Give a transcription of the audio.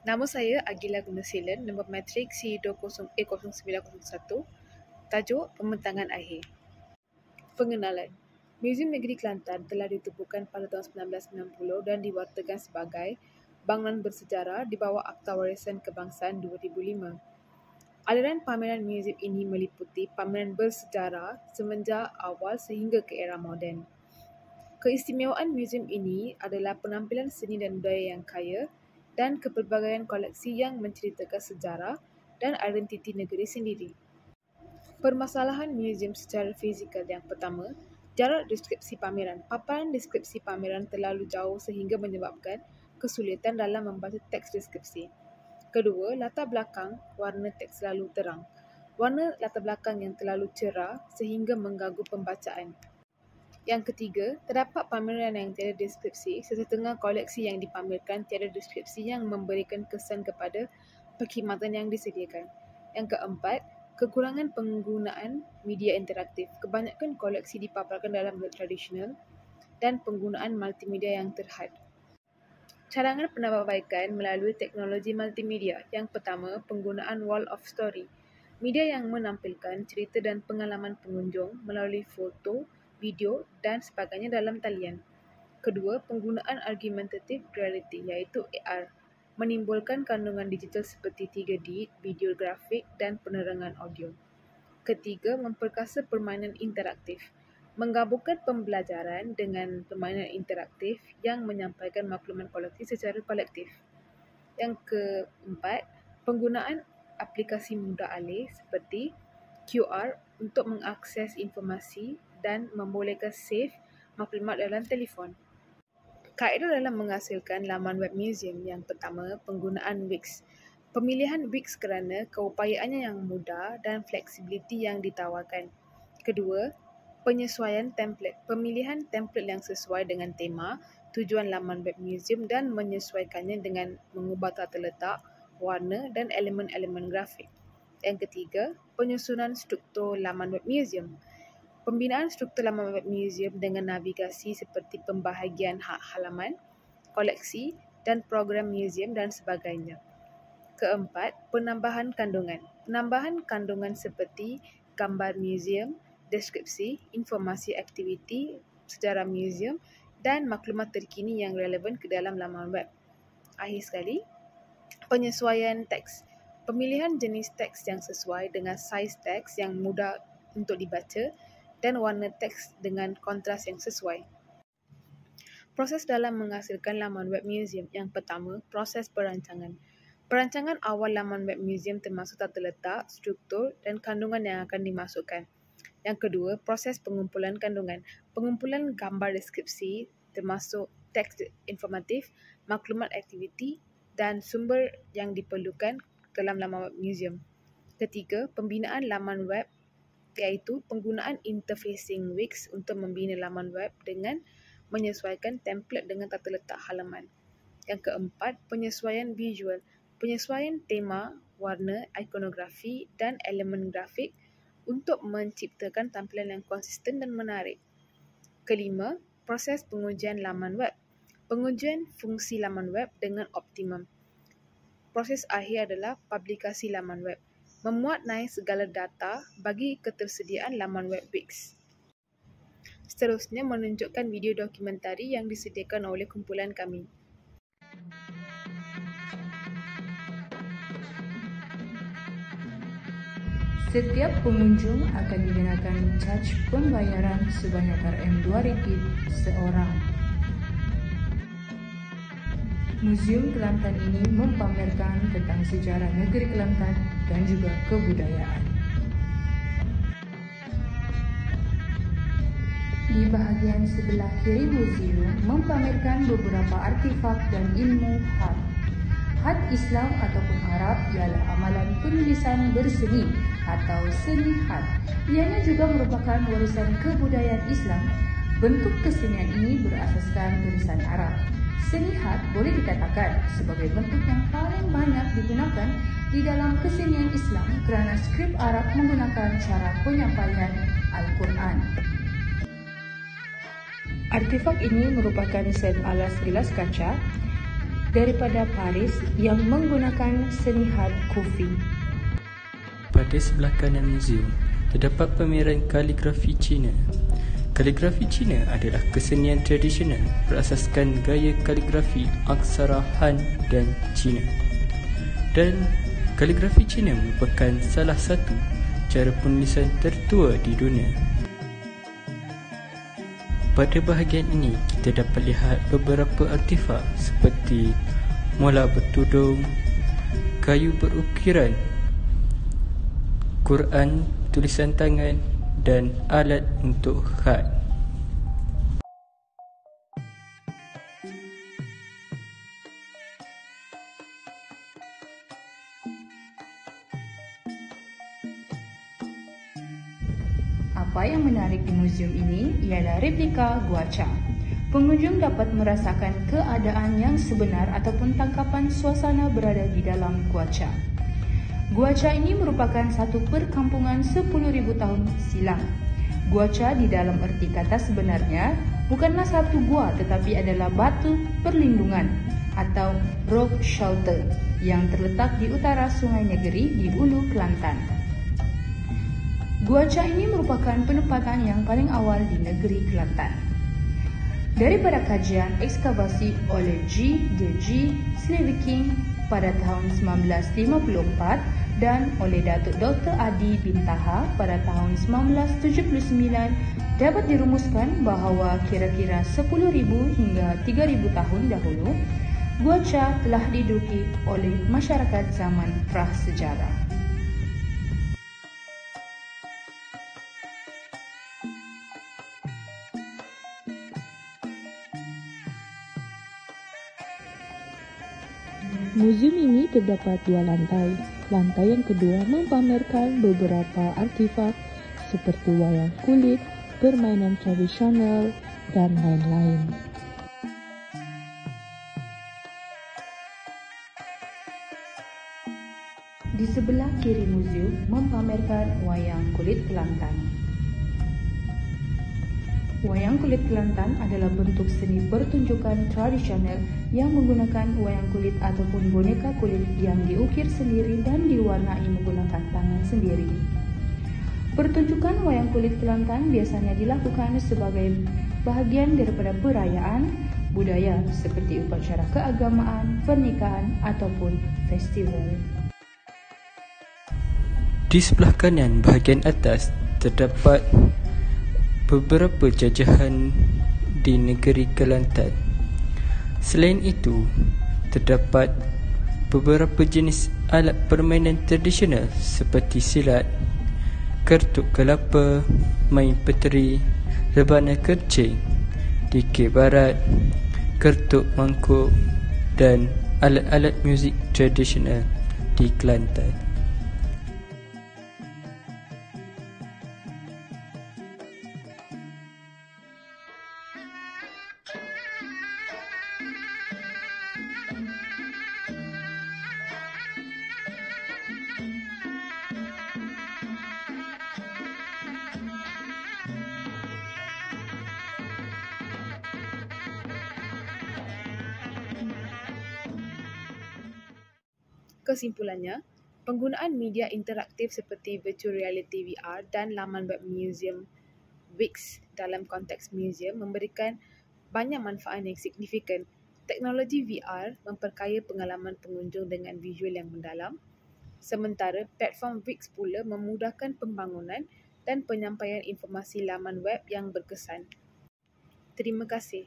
Nama saya Agila Gunasilan, nombor matrik C20A0901, tajuk Pembentangan Akhir. Pengenalan. Muzium Negeri Kelantan telah ditubuhkan pada tahun 1990 dan diwartakan sebagai bangunan bersejarah di bawah Akta Warisan Kebangsaan 2005. Aliran pameran muzium ini meliputi pameran bersejarah semenjak awal sehingga ke era moden. Keistimewaan muzium ini adalah penampilan seni dan budaya yang kaya dan kepelbagaian koleksi yang menceritakan sejarah dan identiti negeri sendiri. Permasalahan muzium secara fizikal yang pertama, jarak deskripsi pameran. Paparan deskripsi pameran terlalu jauh sehingga menyebabkan kesulitan dalam membaca teks deskripsi. Kedua, latar belakang warna teks terlalu terang. Warna latar belakang yang terlalu cerah sehingga mengganggu pembacaan. Yang ketiga, terdapat pameran yang tiada deskripsi, sesetengah koleksi yang dipamerkan tiada deskripsi yang memberikan kesan kepada perkhidmatan yang disediakan. Yang keempat, kekurangan penggunaan media interaktif. Kebanyakan koleksi dipaparkan dalam bentuk tradisional dan penggunaan multimedia yang terhad. Cadangan penambahbaikan melalui teknologi multimedia. Yang pertama, penggunaan wall of story. Media yang menampilkan cerita dan pengalaman pengunjung melalui foto, video dan sebagainya dalam talian. Kedua, penggunaan argumentative reality iaitu AR menimbulkan kandungan digital seperti 3D, video grafik dan penerangan audio. Ketiga, memperkasa permainan interaktif. Menggabungkan pembelajaran dengan permainan interaktif yang menyampaikan maklumat koleksi secara kolektif. Yang keempat, penggunaan aplikasi mudah alih seperti QR untuk mengakses informasi dan membolehkan save maklumat dalam telefon. Kaedah dalam menghasilkan laman web muzium. Yang pertama, penggunaan Wix. Pemilihan Wix kerana keupayaannya yang mudah dan fleksibiliti yang ditawarkan. Kedua, penyesuaian template. Pemilihan template yang sesuai dengan tema, tujuan laman web muzium dan menyesuaikannya dengan mengubah tata letak, warna dan elemen-elemen grafik. Yang ketiga, penyusunan struktur laman web muzium. Pembinaan struktur laman web muzium dengan navigasi seperti pembahagian hak halaman, koleksi dan program muzium dan sebagainya. Keempat, penambahan kandungan. Penambahan kandungan seperti gambar muzium, deskripsi, informasi aktiviti, sejarah muzium dan maklumat terkini yang relevan ke dalam laman web. Akhir sekali, penyesuaian teks. Pemilihan jenis teks yang sesuai dengan saiz teks yang mudah untuk dibaca dan warna teks dengan kontras yang sesuai. Proses dalam menghasilkan laman web muzium. Yang pertama, proses perancangan. Perancangan awal laman web muzium termasuk tata letak, struktur dan kandungan yang akan dimasukkan. Yang kedua, proses pengumpulan kandungan. Pengumpulan gambar deskripsi termasuk teks informatif, maklumat aktiviti dan sumber yang diperlukan dalam laman web muzium. Ketiga, pembinaan laman web iaitu penggunaan interfacing Wix untuk membina laman web dengan menyesuaikan template dengan tata letak halaman. Yang keempat, penyesuaian visual. Penyesuaian tema, warna, ikonografi dan elemen grafik untuk menciptakan tampilan yang konsisten dan menarik. Kelima, proses pengujian laman web. Pengujian fungsi laman web dengan optimum. Proses akhir adalah publikasi laman web. Memuat naik segala data bagi ketersediaan laman web Wix. Seterusnya menunjukkan video dokumentari yang disediakan oleh kumpulan kami. Setiap pengunjung akan dikenakan caj pembayaran sebanyak RM2 seorang. Muzium Kelantan ini mempamerkan tentang sejarah negeri Kelantan dan juga kebudayaan. Di bahagian sebelah kiri muzium mempamerkan beberapa artifak dan ilmu had. Had Islam ataupun Arab ialah amalan penulisan berseni atau seni had. Ianya juga merupakan warisan kebudayaan Islam. Bentuk kesenian ini berasaskan tulisan Arab. Seni had boleh dikatakan sebagai bentuk yang paling banyak digunakan di dalam kesenian Islam kerana skrip Arab menggunakan cara penyampaian Al-Quran. Artifak ini merupakan set alas gelas kaca daripada Paris yang menggunakan seni hard copy. Pada sebelah kanan muzium, terdapat pameran kaligrafi Cina. Kaligrafi Cina adalah kesenian tradisional berasaskan gaya kaligrafi aksara Han dan Cina. Dan kaligrafi Cina merupakan salah satu cara penulisan tertua di dunia. Pada bahagian ini, kita dapat lihat beberapa artifak seperti mola bertudung, kayu berukiran, Quran tulisan tangan dan alat untuk khat. Apa yang menarik di muzium ini ialah replika Gua Cha. Pengunjung dapat merasakan keadaan yang sebenar ataupun tangkapan suasana berada di dalam Gua Cha. Gua Cha ini merupakan satu perkampungan 10,000 tahun silam. Gua Cha di dalam erti kata sebenarnya bukanlah satu gua tetapi adalah batu perlindungan atau rock shelter yang terletak di utara Sungai Negeri di Ulu Kelantan. Gua Cha ini merupakan penempatan yang paling awal di negeri Kelantan. Daripada kajian ekskavasi oleh G. Slieveking pada tahun 1954 dan oleh Datuk Dr. Adi bin Taha pada tahun 1979, dapat dirumuskan bahawa kira-kira 10,000 hingga 3,000 tahun dahulu, Gua Cha telah diduduki oleh masyarakat zaman prasejarah. Muzium ini terdapat 2 lantai. Lantai yang kedua mempamerkan beberapa artifak seperti wayang kulit, permainan tradisional, dan lain-lain. Di sebelah kiri muzium mempamerkan wayang kulit Kelantan. Wayang kulit Kelantan adalah bentuk seni pertunjukan tradisional yang menggunakan wayang kulit ataupun boneka kulit yang diukir sendiri dan diwarnai menggunakan tangan sendiri. Pertunjukan wayang kulit Kelantan biasanya dilakukan sebagai bahagian daripada perayaan budaya seperti upacara keagamaan, pernikahan ataupun festival. Di sebelah kanan bahagian atas terdapat beberapa jajahan di negeri Kelantan. Selain itu, terdapat beberapa jenis alat permainan tradisional seperti silat, kertuk kelapa, main peteri, rebana kercing, dikir barat, kertuk mangkuk dan alat-alat muzik tradisional di Kelantan. Kesimpulannya, penggunaan media interaktif seperti virtual reality VR dan laman web muzium Wix dalam konteks muzium memberikan banyak manfaat yang signifikan. Teknologi VR memperkaya pengalaman pengunjung dengan visual yang mendalam, sementara platform Wix pula memudahkan pembangunan dan penyampaian informasi laman web yang berkesan. Terima kasih.